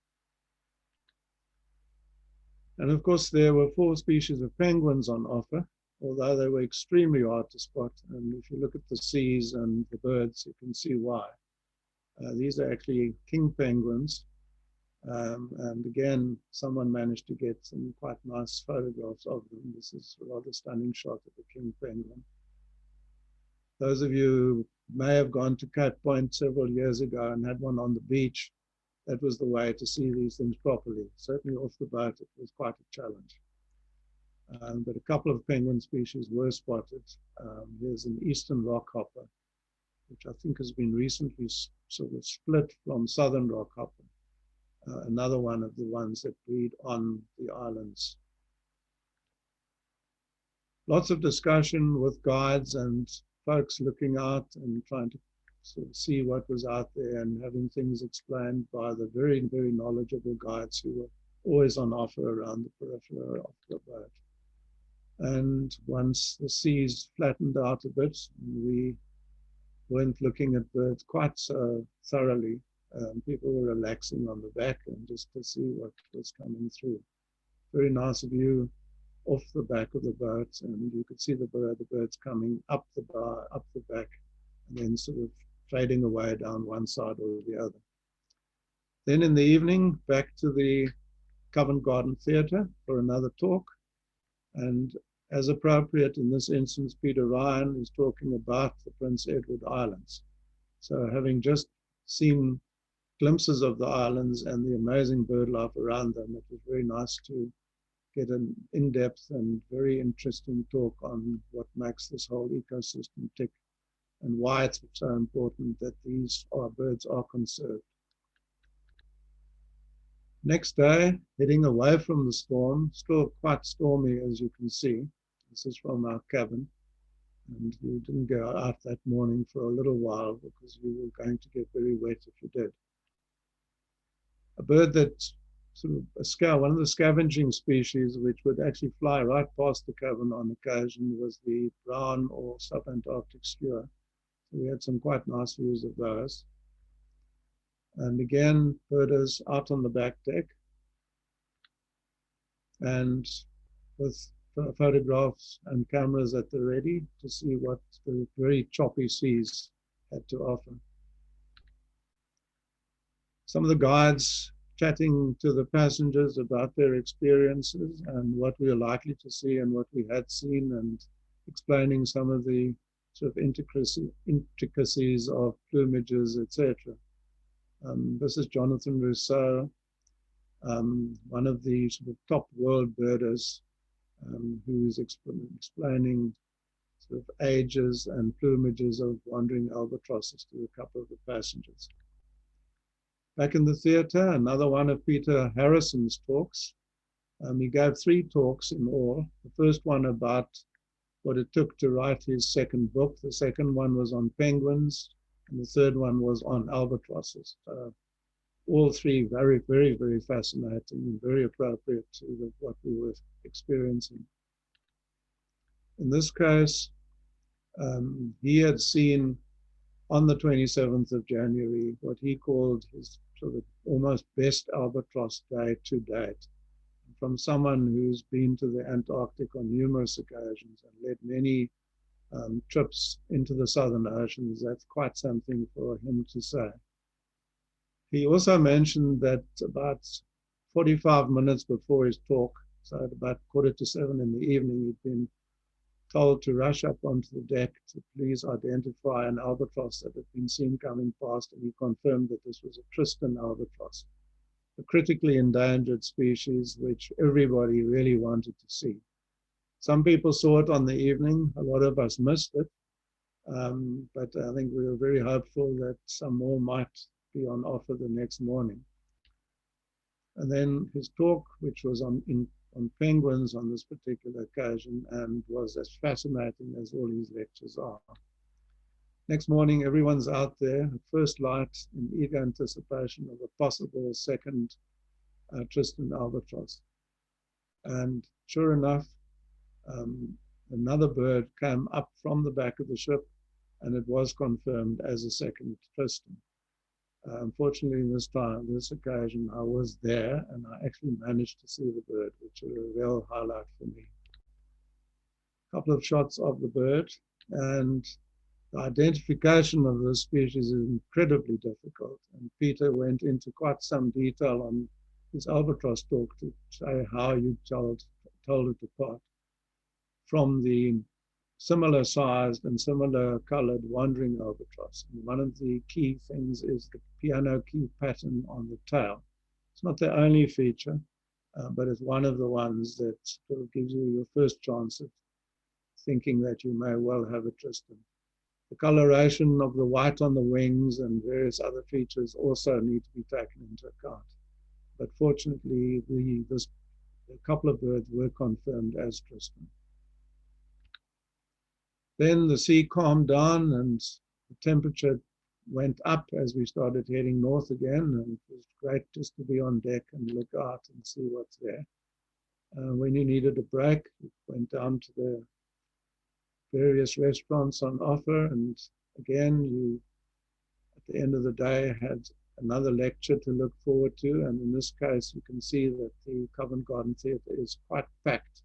And of course, there were 4 species of penguins on offer, although they were extremely hard to spot. And if you look at the seas and the birds, you can see why. These are actually king penguins. And again, someone managed to get some quite nice photographs of them. This is a rather stunning shot of a king penguin. Those of you who may have gone to Cape Point several years ago and had one on the beach, that was the way to see these things properly. Certainly off the boat, it was quite a challenge. But a couple of penguin species were spotted. There's an eastern rockhopper, which I think has been recently sort of split from southern rockhopper. Another one of the ones that breed on the islands. Lots of discussion with guides and folks looking out and trying to sort of see what was out there and having things explained by the very, very knowledgeable guides who were always on offer around the periphery of the boat. And once the seas flattened out a bit, we weren't looking at birds quite so thoroughly. People were relaxing on the back and just to see what was coming through. Very nice view off the back of the boat, and you could see the birds coming up the back, and then sort of fading away down one side or the other. Then in the evening, back to the Covent Garden Theatre for another talk, and as appropriate in this instance, Peter Ryan is talking about the Prince Edward Islands. So having just seen glimpses of the islands and the amazing bird life around them, it was very nice to get an in-depth and very interesting talk on what makes this whole ecosystem tick and why it's so important that these birds are conserved. Next day, heading away from the storm, still quite stormy as you can see. This is from our cabin, and we didn't go out that morning for a little while because we were going to get very wet if you did. A bird that sort of one of the scavenging species which would actually fly right past the cabin on occasion was the brown or subantarctic skua. So we had some quite nice views of those. And again, birders out on the back deck. And with photographs and cameras at the ready to see what the very choppy seas had to offer. Some of the guides chatting to the passengers about their experiences and what we are likely to see and what we had seen, and explaining some of the sort of intricacies of plumages, etc. This is Jonathan Rousseau, one of the sort of top world birders, who's explaining sort of ages and plumages of wandering albatrosses to a couple of the passengers. Back in the theatre, another one of Peter Harrison's talks. He gave 3 talks in all. The first one about what it took to write his second book. The second one was on penguins, and the third one was on albatrosses. All 3 very, very, very fascinating and very appropriate to what we were experiencing. In this case, he had seen on the 27th of January what he called his sort of almost best albatross day to date. From someone who's been to the Antarctic on numerous occasions and led many trips into the Southern Oceans, that's quite something for him to say. He also mentioned that about 45 minutes before his talk, so at about 6:45 in the evening, he'd been told to rush up onto the deck to please identify an albatross that had been seen coming past, and he confirmed that this was a Tristan albatross, a critically endangered species which everybody really wanted to see. Some people saw it on the evening, a lot of us missed it, but I think we were very hopeful that some more might be on offer the next morning. And then his talk, which was on penguins on this particular occasion, and was as fascinating as all his lectures are. Next morning, everyone's out there at first light in eager anticipation of a possible second Tristan albatross. And sure enough, another bird came up from the back of the ship, and it was confirmed as a second Tristan. Unfortunately, this occasion, I was there, and I actually managed to see the bird, which was a real highlight for me. A couple of shots of the bird, and the identification of the species is incredibly difficult. And Peter went into quite some detail on his albatross talk to say how you told it apart from the similar sized and similar colored wandering albatross. And one of the key things is the piano key pattern on the tail. It's not the only feature, but it's one of the ones that sort of gives you your first chance of thinking that you may well have a Tristan. The coloration of the white on the wings and various other features also need to be taken into account. But fortunately, a couple of birds were confirmed as Tristan. Then the sea calmed down and the temperature went up as we started heading north again, and it was great just to be on deck and look out and see what's there. When you needed a break, you went down to the various restaurants on offer, and again, you, at the end of the day, had another lecture to look forward to, and in this case, you can see that the Covent Garden Theatre is quite packed.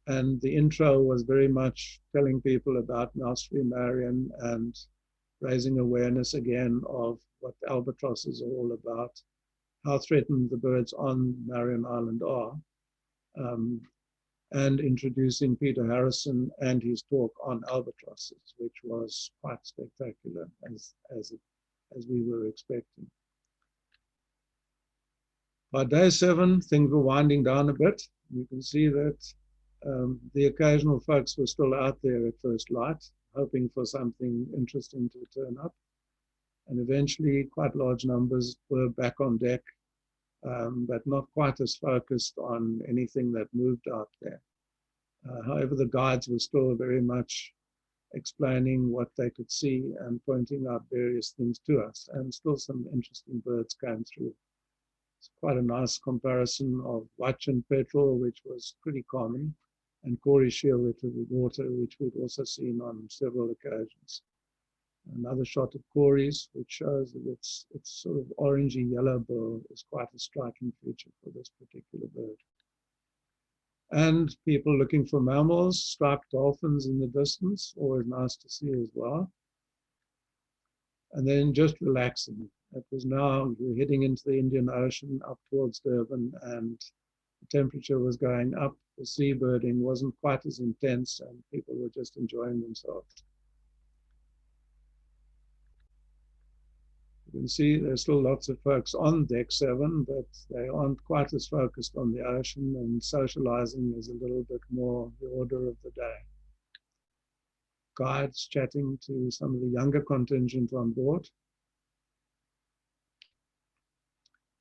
And the intro was very much telling people about Mouse-free Marion and raising awareness again of what albatrosses are all about, how threatened the birds on Marion Island are, and introducing Peter Harrison and his talk on albatrosses, which was quite spectacular as we were expecting. By day 7, things were winding down a bit. You can see that the occasional folks were still out there at first light, hoping for something interesting to turn up. And eventually, quite large numbers were back on deck, but not quite as focused on anything that moved out there. However, the guides were still very much explaining what they could see and pointing out various things to us. And still some interesting birds came through. It's quite a nice comparison of white-chinned petrel, which was pretty common, and Cory shearwhitted water, which we'd also seen on several occasions. Another shot of Cory's, which shows that its sort of orangey yellow bill is quite a striking feature for this particular bird. and people looking for mammals, striped dolphins in the distance, always nice to see as well. And then just relaxing. It was now we're heading into the Indian Ocean up towards Durban, and the temperature was going up. The seabirding wasn't quite as intense, and people were just enjoying themselves. You can see there's still lots of folks on deck 7, but they aren't quite as focused on the ocean, and socializing is a little bit more the order of the day. Guides chatting to some of the younger contingent on board.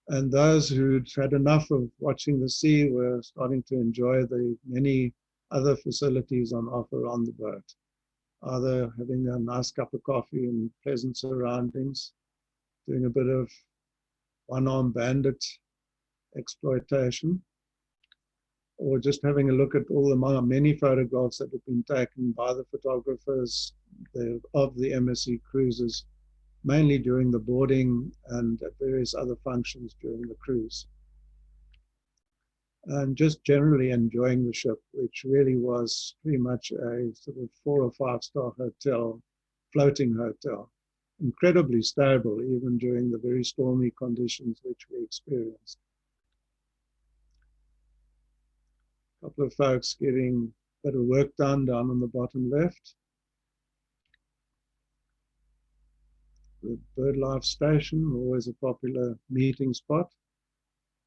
And those who'd had enough of watching the sea were starting to enjoy the many other facilities on offer on the boat, either having a nice cup of coffee in pleasant surroundings, doing a bit of one-armed bandit exploitation, or just having a look at all the many photographs that have been taken by the photographers of the MSC cruises, mainly during the boarding and at various other functions during the cruise. And just generally enjoying the ship, which really was pretty much a sort of 4 or 5-star hotel, floating hotel. Incredibly stable, even during the very stormy conditions which we experienced. A couple of folks getting a bit of work done down on the bottom left. The BirdLife station, always a popular meeting spot.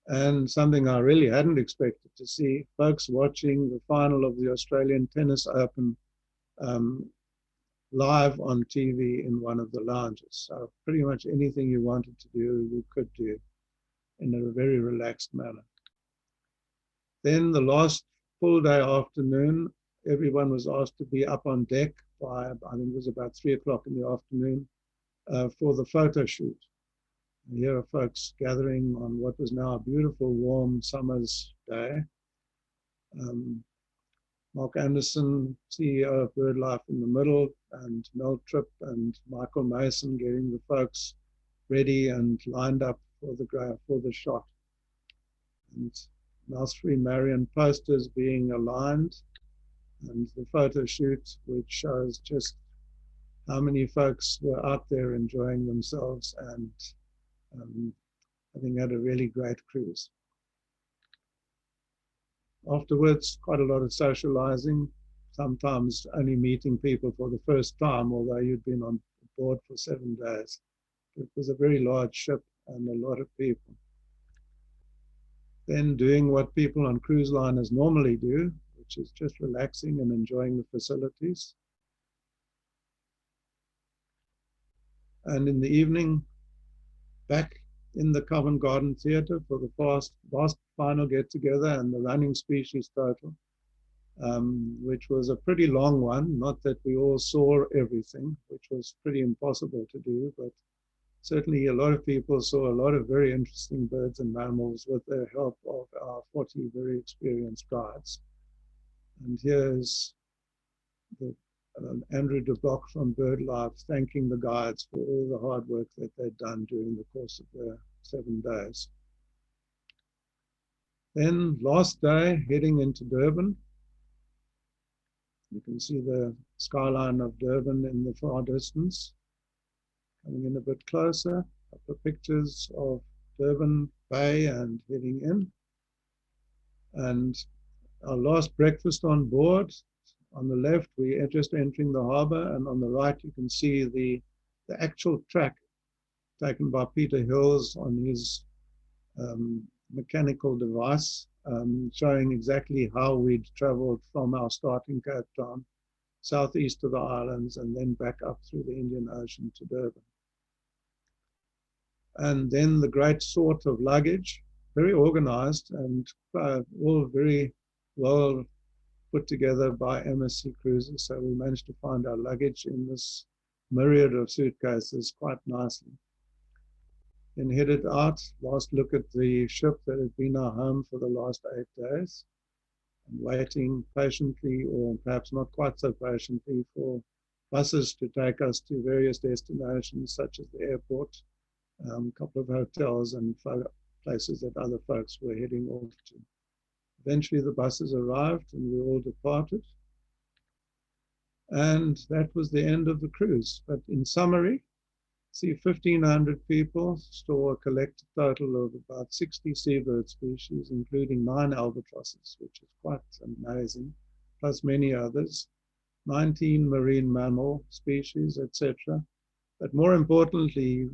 And something I really hadn't expected to see, folks watching the final of the Australian Tennis Open live on TV in one of the lounges. So pretty much anything you wanted to do, you could do in a very relaxed manner. Then the last full day afternoon, everyone was asked to be up on deck by, I think it was about 3 o'clock in the afternoon, for the photo shoot. Here are folks gathering on what was now a beautiful, warm summer's day. Mark Anderson, CEO of BirdLife, in the middle, and Mel Tripp and Michael Mason getting the folks ready and lined up for the shot. And mouse-free Marion posters being aligned, and the photo shoot, which shows just how many folks were out there enjoying themselves and having had a really great cruise. Afterwards, quite a lot of socializing, sometimes only meeting people for the first time, although you'd been on board for 7 days. It was a very large ship and a lot of people. Then doing what people on cruise liners normally do, which is just relaxing and enjoying the facilities. And in the evening, back in the Covent Garden Theatre for the last final get-together and the running species total, which was a pretty long one. Not that we all saw everything, which was pretty impossible to do, but certainly a lot of people saw a lot of very interesting birds and mammals with the help of our 40 very experienced guides. And here's Andrew de Bock from BirdLife thanking the guides for all the hard work that they'd done during the course of the 7 days. Then last day, heading into Durban. You can see the skyline of Durban in the far distance. Coming in a bit closer, a couple of pictures of Durban Bay and heading in. And our last breakfast on board. On the left, we are just entering the harbor, and on the right, you can see the actual track taken by Peter Hills on his mechanical device, showing exactly how we'd traveled from our start in Cape Town, southeast of the islands, and then back up through the Indian Ocean to Durban. And then the great sort of luggage, very organized and all very well put together by MSC Cruises. So we managed to find our luggage in this myriad of suitcases quite nicely. Then headed out, last look at the ship that had been our home for the last 8 days, and waiting patiently, or perhaps not quite so patiently, for buses to take us to various destinations such as the airport, a couple of hotels and places that other folks were heading off to. Eventually the buses arrived and we all departed. And that was the end of the cruise. But in summary, see 1,500 people, store a collected total of about 60 seabird species, including 9 albatrosses, which is quite amazing, plus many others, 19 marine mammal species, etc. But more importantly,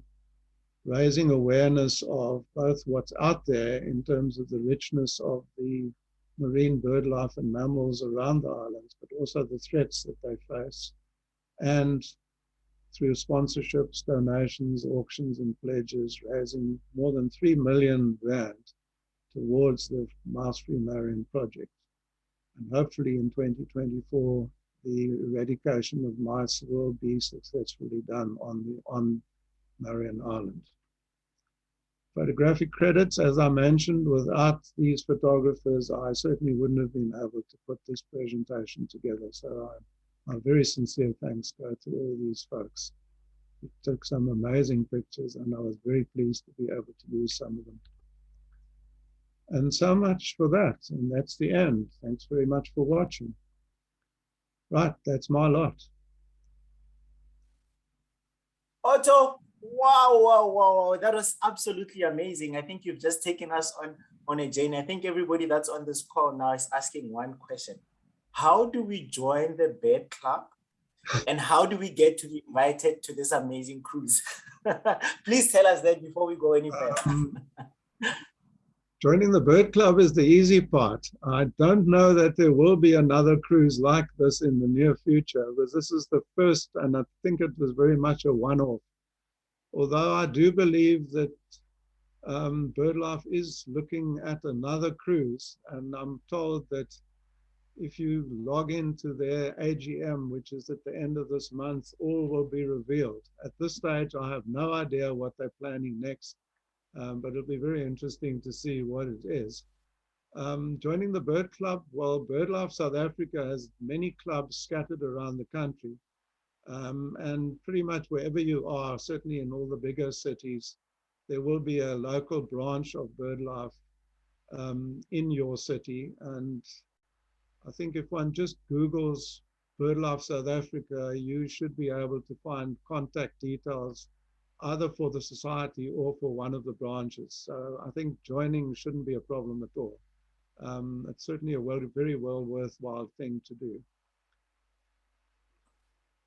raising awareness of both what's out there in terms of the richness of the marine bird life and mammals around the islands, but also the threats that they face. And through sponsorships, donations, auctions, and pledges, raising more than 3 million rand towards the Mouse-Free Marion project. And hopefully in 2024, the eradication of mice will be successfully done on Marion Island. Photographic credits, as I mentioned, without these photographers, I certainly wouldn't have been able to put this presentation together. So my very sincere thanks go to all these folks. It took some amazing pictures and I was very pleased to be able to use some of them. And so much for that. And that's the end. Thanks very much for watching. Right, that's my lot. Otto, wow. That was absolutely amazing. I think you've just taken us on a journey. I think everybody that's on this call now is asking one question. How do we join the Bird Club? And how do we get to be invited to this amazing cruise? Please tell us that before we go any further. Joining the Bird Club is the easy part. I don't know that there will be another cruise like this in the near future, because this is the first, and I think it was very much a one-off. Although I do believe that BirdLife is looking at another cruise, and I'm told that if you log into their AGM, which is at the end of this month, all will be revealed. At this stage, I have no idea what they're planning next, but it'll be very interesting to see what it is. Joining the Bird Club, well, BirdLife South Africa has many clubs scattered around the country. And pretty much wherever you are, certainly in all the bigger cities, there will be a local branch of BirdLife in your city. And I think if one just Googles BirdLife South Africa, you should be able to find contact details either for the society or for one of the branches. So I think joining shouldn't be a problem at all. It's certainly a very well worthwhile thing to do.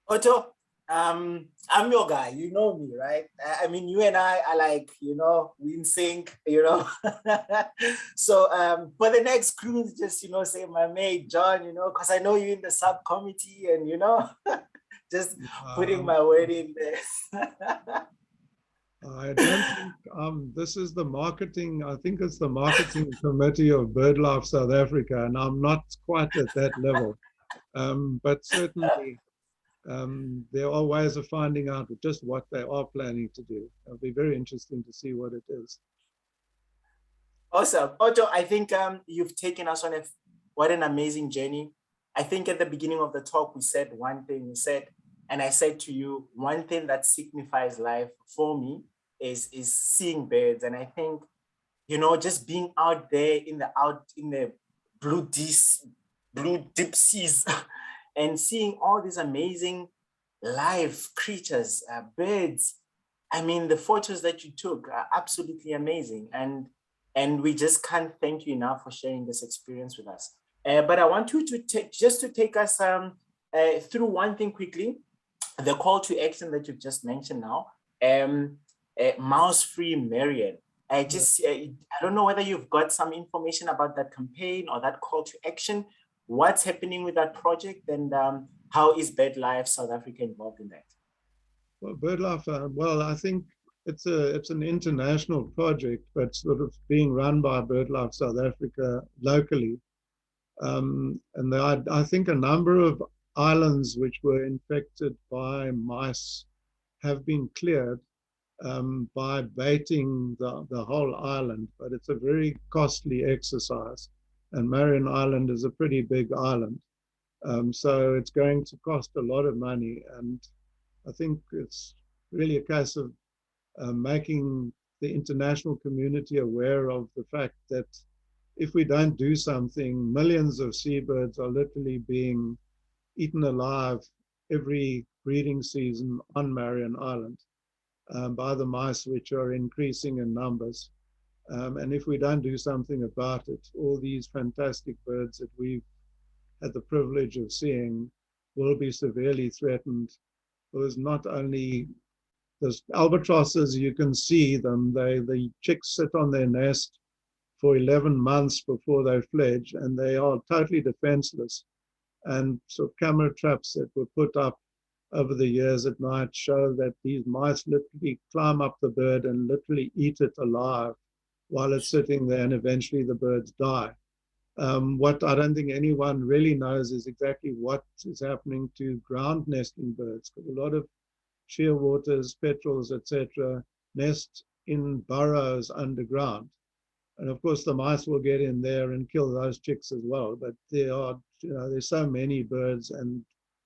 Otto, I'm your guy, you know me, right? I mean, you and I are like, we in sync, So for the next cruise, just, say my mate, John, because I know you in the subcommittee and, just putting my word in there. I don't think this is the marketing, I think it's the marketing committee of BirdLife South Africa, and I'm not quite at that level. But certainly, there are ways of finding out just what they are planning to do. It'll be very interesting to see what it is. Awesome. Otto, I think you've taken us on what an amazing journey. I think at the beginning of the talk, we said one thing. And I said to you, one thing that signifies life for me is seeing birds. And I think, just being out there in the blue deep seas and seeing all these amazing live creatures, birds. I mean, the photos that you took are absolutely amazing. And we just can't thank you enough for sharing this experience with us. But I want you to take us through one thing quickly, the call to action that you've just mentioned now, Mouse-Free Marion. I don't know whether you've got some information about that campaign or that call to action. What's happening with that project, and how is BirdLife South Africa involved in that? Well, BirdLife, well, I think it's an international project, but sort of being run by BirdLife South Africa locally. And I think a number of islands which were infected by mice have been cleared by baiting the whole island, but it's a very costly exercise. And Marion Island is a pretty big island. So it's going to cost a lot of money. And I think it's really a case of making the international community aware of the fact that if we don't do something, millions of seabirds are literally being eaten alive every breeding season on Marion Island by the mice, which are increasing in numbers. And if we don't do something about it, all these fantastic birds that we've had the privilege of seeing will be severely threatened. Because not only the albatrosses, you can see them, the chicks sit on their nest for 11 months before they fledge, and they are totally defenseless. And so camera traps that were put up over the years at night show that these mice literally climb up the bird and literally eat it alive while it's sitting there, and eventually the birds die. What I don't think anyone really knows is exactly what is happening to ground nesting birds, because a lot of shearwaters, petrels, etc., nest in burrows underground. And of course, the mice will get in there and kill those chicks as well. But there are, there's so many birds, and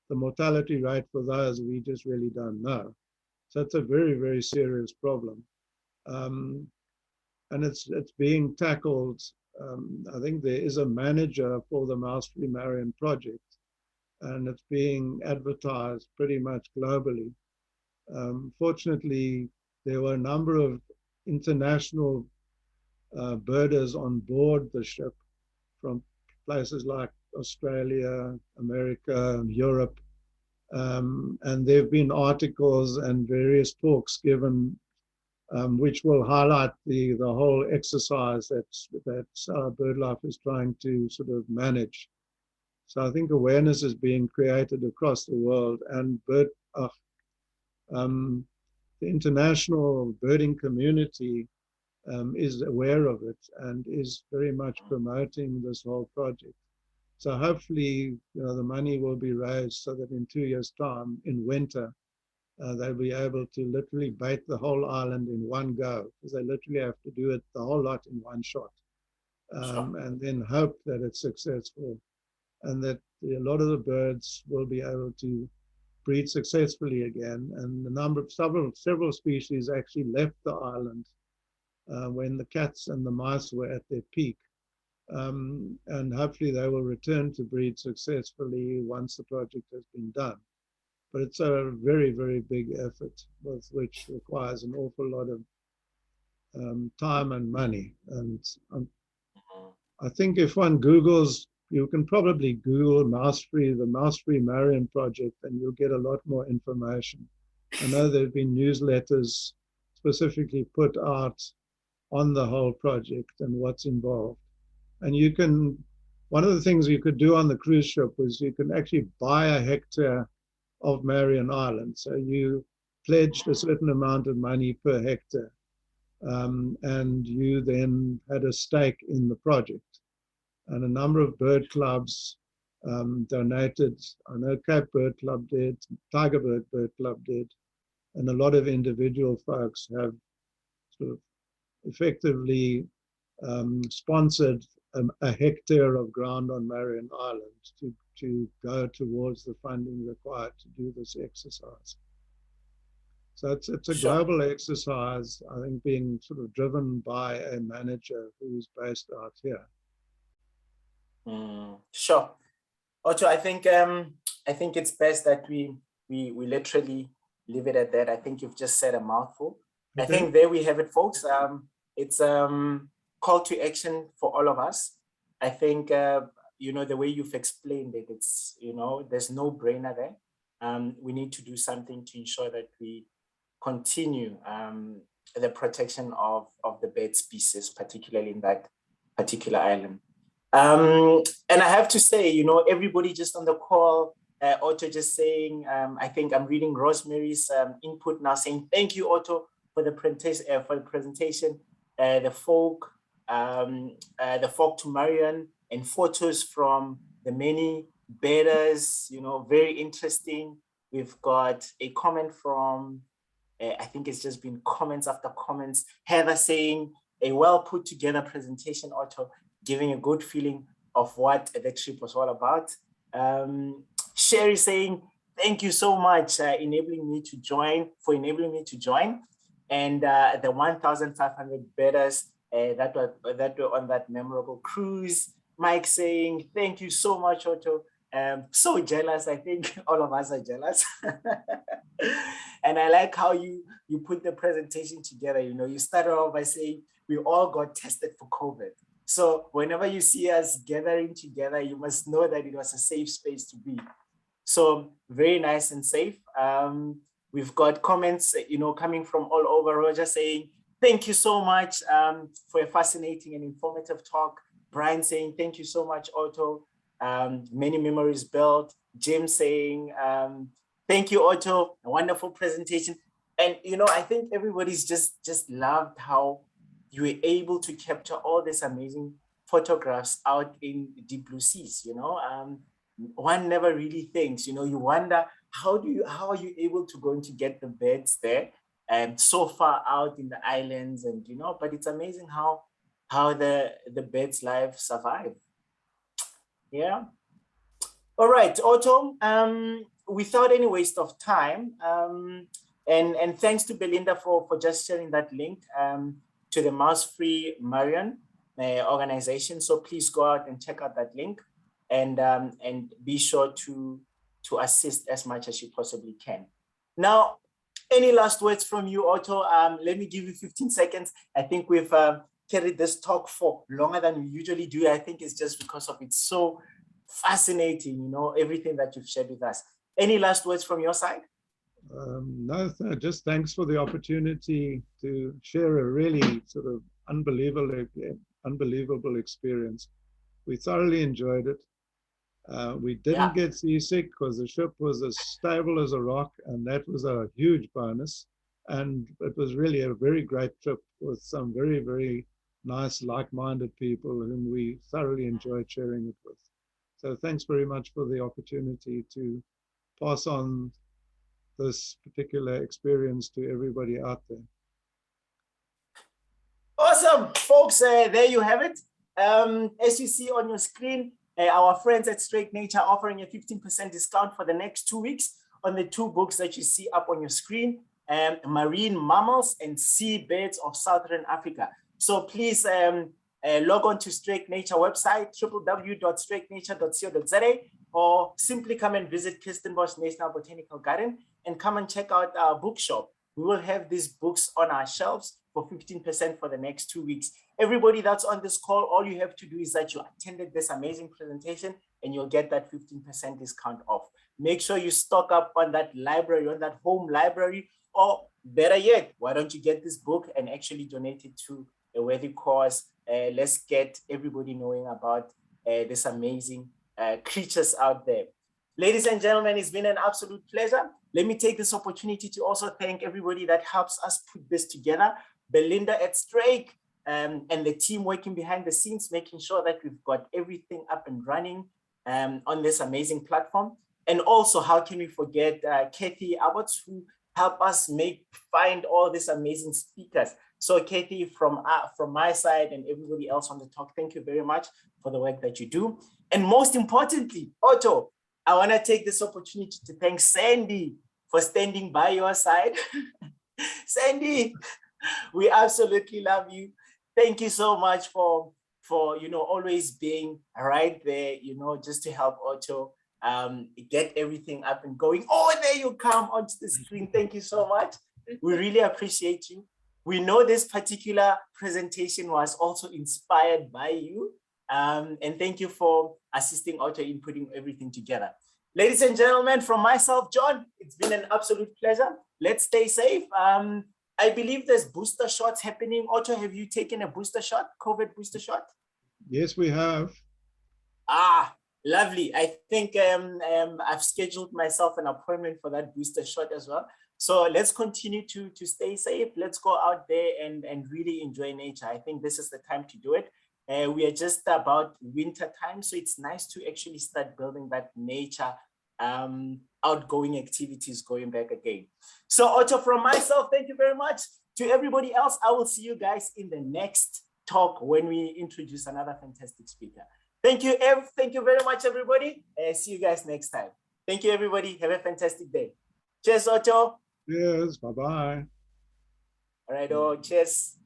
the mortality rate for those we just really don't know. So it's a very, very serious problem, and it's being tackled. I think there is a manager for the Mouse-Free Marion project, and it's being advertised pretty much globally. Fortunately, there were a number of international birders on board the ship from places like Australia, America, Europe. And there have been articles and various talks given which will highlight the whole exercise that BirdLife is trying to sort of manage. So I think awareness is being created across the world, and the international birding community is aware of it and is very much promoting this whole project. So hopefully, the money will be raised so that in 2 years' time, in winter, they'll be able to literally bait the whole island in one go, because they literally have to do it the whole lot in one shot, and then hope that it's successful, and that a lot of the birds will be able to breed successfully again. And the number of several species actually left the island when the cats and the mice were at their peak. And hopefully they will return to breed successfully once the project has been done. But it's a very, very big effort, which requires an awful lot of time and money. And I think if one Googles, you can probably Google the Mouse-Free Marion project, and you'll get a lot more information. I know there have been newsletters specifically put out on the whole project and what's involved. And one of the things you could do on the cruise ship was you can actually buy a hectare of Marion Island. So you pledged a certain amount of money per hectare, and you then had a stake in the project. And a number of bird clubs donated. I know Cape Bird Club did, Tiger Bird Club did, and a lot of individual folks have sort of effectively sponsored a hectare of ground on Marion Island to go towards the funding required to do this exercise. So it's a global exercise, I think, being sort of driven by a manager who's based out here. Sure. Otto, I think it's best that we literally leave it at that. I think you've just said a mouthful. Okay. I think there we have it, folks. It's call to action for all of us. I think the way you've explained it, it's there's no brainer there. We need to do something to ensure that we continue the protection of the bird species, particularly in that particular island. And I have to say, everybody just on the call, Otto just saying, I think I'm reading Rosemary's input now, saying thank you, Otto, for the presentation. The folk to Marion, and photos from the many birders, very interesting. We've got a comment from, I think it's just been comments after comments. Heather saying, a well put together presentation, Otto, giving a good feeling of what the trip was all about. Sherry saying, thank you so much for enabling me to join. And the 1,500 birders that were on that memorable cruise. Mike saying, thank you so much, Otto. So jealous. I think all of us are jealous. And I like how you put the presentation together. You started off by saying we all got tested for COVID. So whenever you see us gathering together, you must know that it was a safe space to be. So very nice and safe. We've got comments, coming from all over. Roger saying, thank you so much for a fascinating and informative talk. Brian saying, thank you so much, Otto. Many memories built. Jim saying, thank you, Otto. A wonderful presentation. And, I think everybody's just loved how you were able to capture all these amazing photographs out in deep blue seas. One never really thinks, you wonder, how are you able to go and to get the birds there and so far out in the islands, and but it's amazing how the birds' life survive. Yeah. All right, Otto, without any waste of time, and thanks to Belinda for just sharing that link to the Mouse-Free Marion organization. So please go out and check out that link, and be sure to assist as much as you possibly can. Now, any last words from you, Otto? Let me give you 15 seconds. I think we've carried this talk for longer than we usually do. I think it's just because of it's so fascinating, everything that you've shared with us. Any last words from your side? No, just thanks for the opportunity to share a really sort of unbelievable experience. We thoroughly enjoyed it. We didn't get seasick because the ship was as stable as a rock, and that was a huge bonus. And it was really a very great trip with some very, very nice, like-minded people whom we thoroughly enjoyed sharing it with. So thanks very much for the opportunity to pass on this particular experience to everybody out there. Awesome, folks, there you have it. As you see on your screen, our friends at Straight Nature are offering a 15% discount for the next 2 weeks on the 2 books that you see up on your screen, Marine Mammals and Seabirds of Southern Africa. So please log on to Straight Nature website, www.straightnature.co.za, or simply come and visit Kirstenbosch National Botanical Garden and come and check out our bookshop. We will have these books on our shelves for 15% for the next 2 weeks. Everybody that's on this call, all you have to do is that you attended this amazing presentation and you'll get that 15% discount off. Make sure you stock up on that library, on that home library, or better yet, why don't you get this book and actually donate it to a worthy cause? Let's get everybody knowing about this amazing creatures out there. Ladies and gentlemen, it's been an absolute pleasure. Let me take this opportunity to also thank everybody that helps us put this together. Belinda at Strake and the team working behind the scenes, making sure that we've got everything up and running on this amazing platform. And also, how can we forget Kathy Albatross, who help us find all these amazing speakers. So Kathy, from my side and everybody else on the talk, thank you very much for the work that you do. And most importantly, Otto, I want to take this opportunity to thank Sandy for standing by your side. Sandy, we absolutely love you. Thank you so much for always being right there, just to help Otto get everything up and going. Oh, there you come onto the screen. Thank you so much. We really appreciate you. We know this particular presentation was also inspired by you. And thank you for assisting Otto in putting everything together. Ladies and gentlemen, from myself, John, it's been an absolute pleasure. Let's stay safe. I believe there's booster shots happening. Otto, have you taken a booster shot, COVID booster shot? Yes, we have. Ah, lovely. I think I've scheduled myself an appointment for that booster shot as well. So let's continue to stay safe. Let's go out there and really enjoy nature. I think this is the time to do it. We are just about winter time, so it's nice to actually start building that nature outgoing activities going back again. So Otto, from myself, thank you very much. To everybody else, I will see you guys in the next talk when we introduce another fantastic speaker. Thank you very much, everybody. See you guys next time. Thank you, everybody. Have a fantastic day. Cheers, Otto. Cheers. Bye-bye. All right, cheers.